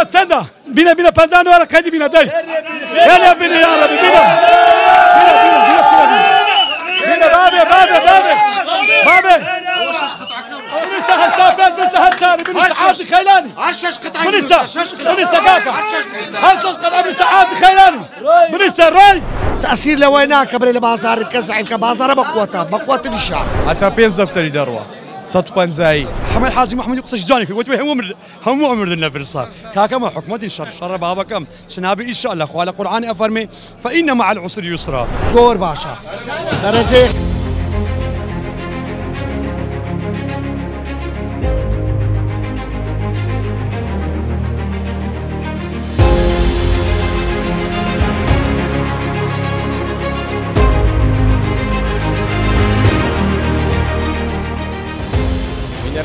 قيمة سنة بينا بنزان ولا كذي بينا داي يلا بينا يا ربي بينا بابي لسه هستافد لسه هتساري لسه حاجي خيلاني عشش قطعة لسه كاكا هسه قطعة لسه حاجي خيلاني لسه راي تأثير لويناك بري لبازار بكسعي كبازار بقوة الشعب حتى بينز دفتري دروة 150 حمل حازم محمد يقصش جانك وتبي هم عمر لنا فرصة كاكا ما حكمة شر بابكم سنابي إن شاء الله خوال القرآن أفرمي فإن مع العسر يسرا زور باشا درجة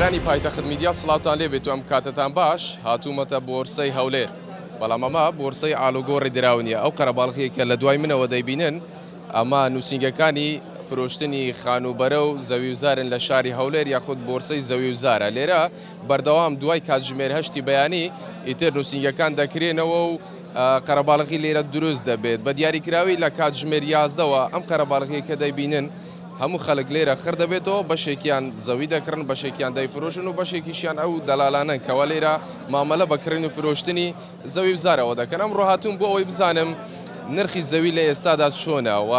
نێرانی پایتەخت میدیا سڵاوتان لێ بێت و ئەم کاتتان باش هاتوومەتە بۆرسەی هەولێر بەڵام ئەمە بۆرسەی ئالوگۆڕی دراونیە ئەو قەرەباڵغیە کە لە دوای منەوە دەیبینن ئەمە نووسنگەکانی فرۆشتنی خانوبەرە و زەوی وزارن لە شاری هەولێر یاخود بۆرسەی زەوی وزارە لێرە بەردەوام دوای کاتژمێر هەشتی بەیانی ئیتر نووسنگەکان دەکرێنەوە و قەرەباڵغی لێرە دروست دەبێت بە دیاریکراوی لە کاتژمێر 11ەوە ئەم قەرەباڵغیە کە دەیبینن هەموو خەڵک لێرە خڕ دەبێتەوە بەشێکیان زەوی دەکڕن بەشێکیان دەیفرۆشن و بەشێکیشیان ئەو دەلالانن کەوە لێرە مامەلە بەکڕین و فرۆشتنی زەوی وزارەوە دەکەن ئەم ڕۆهاتوون بۆ ئەوەی بزانم نرخی زەوی لە ئێستادا چۆنە و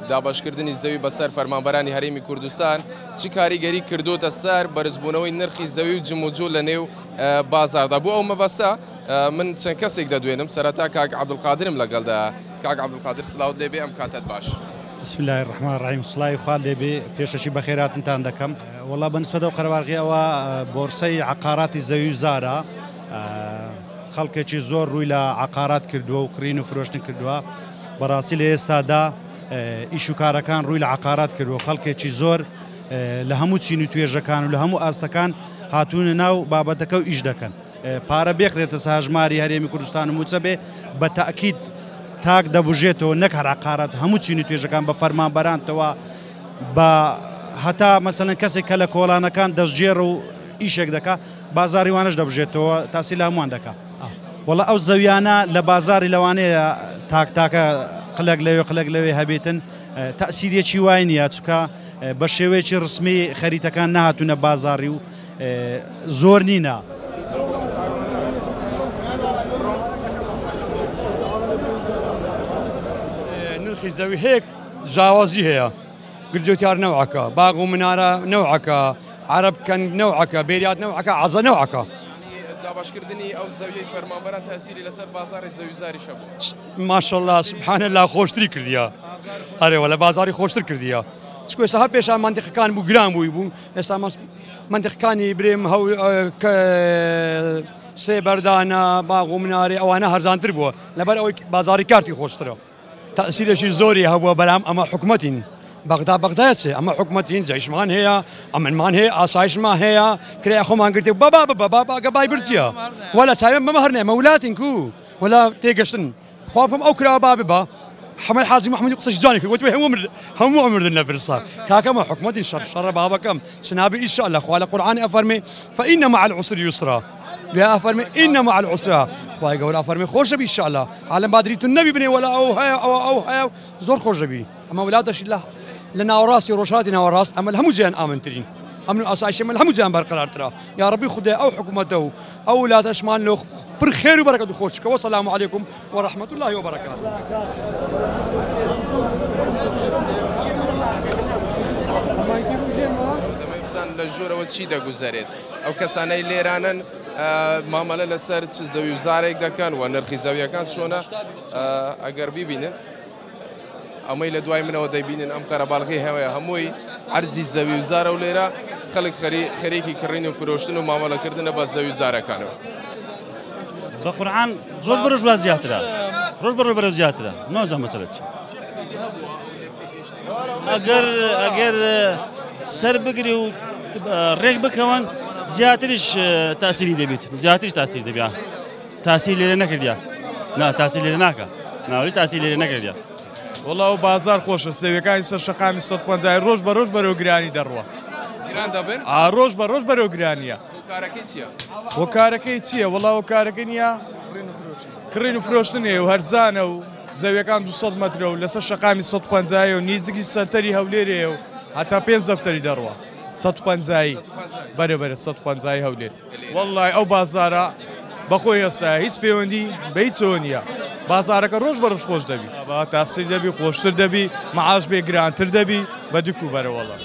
دابشکردنی زەوی بەسەر فەرمانبەرانی هەرێمی کوردستان چی کاریگەری کردوتە سەر بەرزبوونەوەی نرخی زەوی و جموجۆ لە نێو بازاردا بۆ ئەو مەبەستە من چەند کەسێک دەدوێنم سەرەتا کاک عەبدولقادرم لەگەڵدا کاک عەبدولقادر سلااوت لێبێ ئەم کاتت باش بسم الله الرحمن الرحيم صلاي خوال لبي بيششي بخيرات انتان دكم والله بالنسبه لو قرارغي او بورسي عقارات الزوي وزاره خلقي زور روي عقارات كردوا وكرين وفروشتن كردوا براسيل استادا ايشو كاركان روي عقارات كردوا خلقي زور لهمو تشينو تويجكان ولهمو استكان هاتون ناو بابتكو ايش دكن بارا بيخريت سهاجماري هريمي كردستان موتسبه بالتاكيد تاک دەبژێتەوە نەک هەر عقارات هەموو چینی توێژەکان بە فەرمانبەرانتەوە بە هەتا مەسەلەن کەسێک کە لە کۆڵانەکان دەستگێڕ و ئیشێک دەکا بازاری وانش دەبژێتەوە تاسی لە هەمووان دەکا وەڵا ئەو زەویانە لە بازاری لەوانەیە تاکە قلەک لەوێ هەبێتن تەسیرێکی وای نیە چکە بە شێوەیەکی ڕسمی خەریتەکان نەهاتوونە بازاری و زۆر نینە. زەوی هەیەک جیاوازی هەیە گرجوتیار نەوعەکە باغ و منارە نەوعەکە عەرەبکەن نەوعەکە بێریات نەوعەکە عەزە نەوعەکە دابشکردنی ئەو زەویەی فەرمانبەران تەسیری لەسەر بازاری زەوی وزاری شەبوو ماشەڵڵا سوبحانە الله خۆشتری کردیە ئەرێوە لە بازاری خۆشتر کردیە چکۆ ئێستا پێشان مانتیقەکان بوو گران بوو ئێستا مانتیقەکانی برێم سێ بەردانە باغ و منارێ ئەوانە هەرزانتر بووە لەبەر ئەوەی بازاری کارتی خۆشترە تأثيرشي زوري هو بلام أما حكمتين بغداد أما حكمتين زيش مان هي أمن مان هي آسايش ما هي كري أخو مان قلت بابا قباي برتيا ولا سايم ما مهرنا مولاتين كو ولا تيجشن خوافهم أو كرا بابا حمل حازم محمد يقصش جانك وتبي هم عمر لنا فرصة كاكا ما حكمتين شر بابكم سنابي إن شاء الله خوال القرآن أفرمي فإن مع العسر يسرا لا أفرمي إن مع العسرة خواهي قول أفرمي خوش بي إن شاء الله عالم بادريت النبي بني ولا أو هيا زور خوش بي أما ولادش الله لنا وراسي روشاتنا وراس أما الهم زين آمن ترين أمن أسايش أما الهم زين برقرار ترى يا ربي خذ أو حكومته أو لا تشمان له بالخير وبركة خوشك والسلام عليكم ورحمة الله وبركاته لجورة وشي دا گزاريت أو كساني ليرانن مامەلە لەسەر زەوی وزارێک دەکەن و نرخی زەویەکان چۆنە ئەگەر بیبینن ئەمەی لە دوای منەوە دەیبینن ئەم قەرەباڵغی هەوەیە هەمووی عەرزی زەوی وزارە و لێرە خەڵک خەریکی کڕین و فرۆشتن و مامەلەکردنە بە زەوی وزارەکانەوە بە قورعان ڕۆژ بە ڕۆژ وا زیاترە ڕۆژ بە ڕۆژ بەرەو زیاترە نازانم مەسەلە چی ئەگەر سەر بگری و ڕێک بکەون زیاترش تأثیری دەبێت زیاترش تأثیر دەبێت تأثیر لێرە نەکردیا نا تأثیر لێرە ناکە ناوەلی تأثیر لێرە نەکردیا وەڵا و بازار خۆشە سێویەکانی سەر شەقامی 150 ڕۆژ بە ڕۆژ بەرەو گرانی دەڕوە گران دەبن ڕۆژ بە ڕۆژ بەرەو گرانیە کارەکەی چییە؟ وەکارەکەی چییە؟ وەڵا وەکارەکە نیە کڕین و فرۆشتنێ و هەرزانە و زەویەکان 200 مەترە و لەسەر شەقامی 150 و نیزیکی سەرتەری هەولێرێ و هەتا 5 دەفتەری دەڕوە 150 بەرەبەرە 150 هەولێر وەڵڵای ئەو بازارە بەخۆی ئێستا هیچ پەیوەندی بە هیچەوە نییە بازارەکە ڕۆژ بە ڕۆژ خۆش دەبی تاسییر دەبی خۆشتر دەبی مەعاش بێ گرانتر دەبی بە دوو بەرە وەڵڵا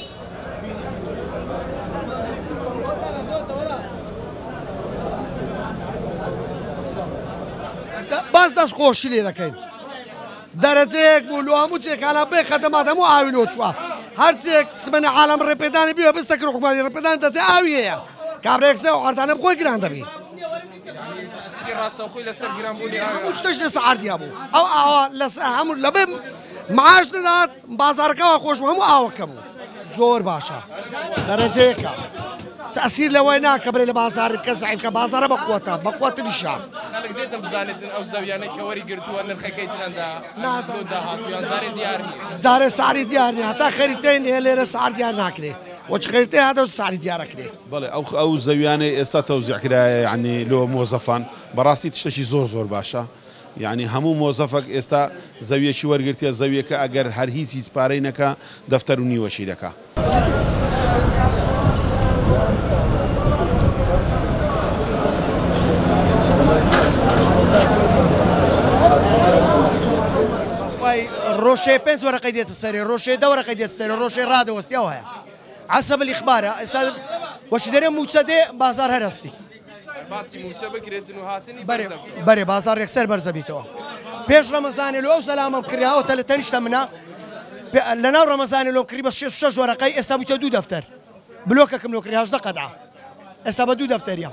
باز دەست خۆشی لێ دەکەین دەرەجەیەک بوو لە هەموو جێکانە بێ خەدەمات هەموو ئاوی چووە هەرچێک سبەنی عالەم ڕێپێدانی بیوە بستەکە حکومەتی ڕێپێدان دەتێ ئاوی هەیە کابرێکسە و ئەردانە بخۆی گران دەبی هەموو شتەش لە سەعاردیا بوو ئەو ئاوا لەسەر هەموو لەبێ معاش دەدات بازارەکەەوە خۆش هەموو ئاوەکەم زۆر باشە دەرەجەیەکە تأثير لوينا كبر البازار كزعيم كبازار بقوة الشعب. خلك ديتم بزانتن أو زاوية كوري قرتوا أن الخيكي تشاندا نازل دهات ويان زاري ديارني. زاري سعري ديارني حتى خريطين اللي سعر ديارنا كده. وش خريطين هذا سعر ديارك كده. بله أو زاوية است توزيع كده يعني لو موظفان براستي تشتشي زور باشا. يعني همو موظفك استا زاوية شو ورقتي الزاوية كأجر هر هيز بارينك دفتروني وشيدك. روشي بنز ورقة ديت السري روشي دورة قيدية السري روشي رادة وستيوها حسب الإخبار أستاذ وش دري موسدي بازار هرستي باسي موسى بكرت إنه هاتني بري بازار يكسر برزبيتو بيش رمضان لو سلام بكريها وثلاثين شتمنا لنا رمضان لو كري بس شش ورقة استبيتو دو دفتر بلوككم لو كريهاش ده قطعة استبدو دفتر يا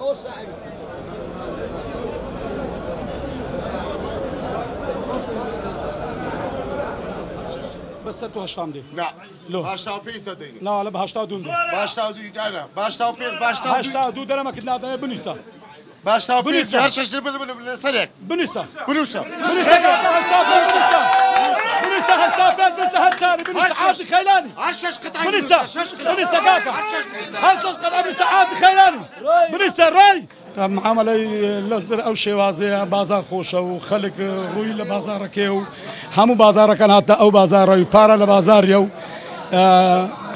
بس 86 دي لا لو 85 دادين لا لا ب 82 82 انا 82 انا ما كنت نادى بنيسا 85 هر شش سريع بنيسا بنوسا بنيسا هتساري بنيسا عاطي خيلاني عشش قطعه بنيسا كاكا هشش قطعه بنيسا عاطي خيلاني بنيسا راي معامله لزر او شوازه بازار خوشه و خلق روی لبازار کیو همو بازار کن حتی او بازار روی پارا لبازار یو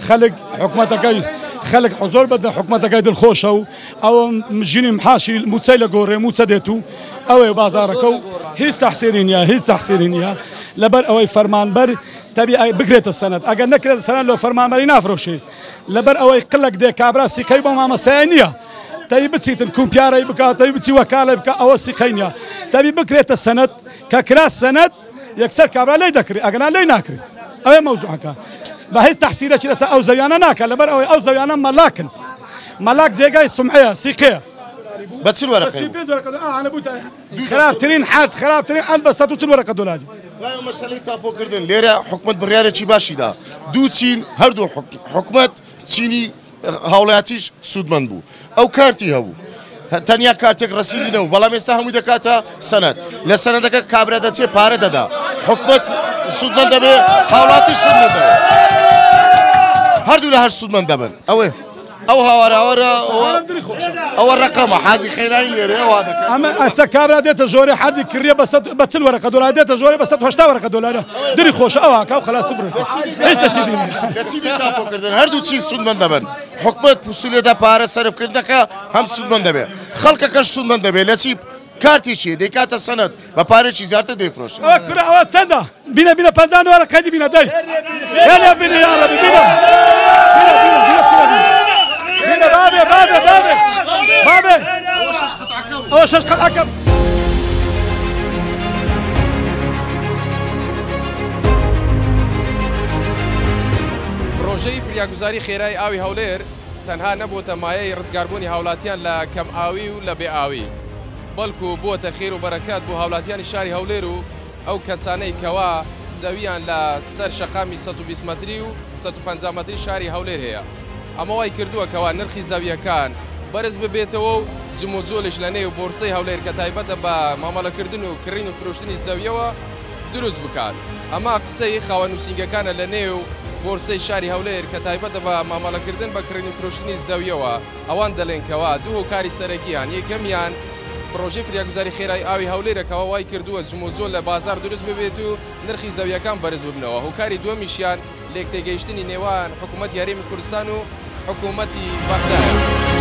خلق حکومتك خلق حضور بده حكومتك دل خوشه او مجيني محاشي موتسيله غوري موتسديتو او بازاركو هيز تحسيرين يا لبر او فرمان بر تبي بكريت السند اگر نكريت السند لو فرمان مري نافروشي لبر او قلق دي كابرا سيقيبو ما مسانيه تبي بتصير الكمبيوتر يبقى تبي بتصير وكاله يبقى او سيقينيا تبي بكريت السند ككراس سند يكسر كابرا لا يذكري اغنا لا يناكري او موضوعك بهيز تحسيره شي او زيانا ناكل لبر او زيانا ملاك زيغاي سمعيه سيقيه بس الورقه بس في ورقه انا بوت خراب ترين حاد خراب ترين البسطوا الورقه دولاري غايه مساله تابو كردن ليره حكومه برياره چی باشی دا دو چین هر دو حکومت چینی هاولاتیش سودمن بو او کارتی هبو تنیا کارتێک ڕسیدی نەبوو بەڵام ئێستا هەمووی دەکاتە سەنەد لە سەنەدەکە کابرا دەچێت پارە دەدا حکومەت سودمەند دەبێ هاوڵاتیش سودمەند دەبێ هەردوو لە هەر سودمەند دەبن ئەو هاوارە ئەوە ڕقەمە حاجی خێرایی لێرە ئەوە دەکات اما ئەستا کابرا دێتە زۆری حدی کڕیە بە 40 ورقه دولار دێتە زۆری بە 180 ورقه دولار دری خۆش ئەوە کاو خلاص بڕێت هیچ تەشی دینی لە چی تاپۆکردن هەردوو چی سودمەند دەبن حکومەت پوسولێدا پارە سەرفکردنەکە هەم سودمەند دەبێ خەڵکەکەش سودمەند دەبێ لە چی کارتی چیە دەیکاتە سەنەد بە پارێکی زیاتر دەیفرۆشێت ئەوە کورە ئەوە چەندە بینە 50 ورقه دی بینە دەی هێنە بینە یا ڕەبی بینە بابي أو شش قطعة كم پرۆژەی فریاگوزاری خێرای ئاوی هەولێر تەنها نەبووتە مایەی ڕزگاربوونی هاوڵاتیان لە کەم ئاوی و لە بێ ئاوی بەڵکو بووەتە خێر و بەرەکات بۆ هاوڵاتیانی شاری هەولێر و ئەو کەسانەی کەوا زەویان لە سەر شەقامی 120 مەتری و 150 مەتری شاری هەولێر هەیە ئەمە وای کردووە کەوا نرخی زەویەکان بەرز ببێتەوە و جموجۆلش لە نێو بۆرسەی هەولێر کە تایبەتە بە مامەڵەکردن و کڕین و فرۆشتنی زەویەوە دروست بکات ئەمە قسەی خاوە نووسینگەکانە لە نێو بۆرسەی شاری هەولێر کە تایبەتە بە مامەڵەکردن بە کڕین و فرۆشتنی زەویەوە ئەوان دەڵێنکەوە دوو هۆکاری سەرەکییان یەکەمیان پرۆژەی فریاگوزاری خێرای ئاوی هەولێرەکەەوە وای کردووە جمۆجۆ لە بازار دروست ببێت و نرخی زەویەکان بەرز ببنەوە. هۆکاری دووەمیشیان لێک تێگەیشتنی نێوان حکوومەت یاریمی کوردستان و حکوومەتی بەغدایە.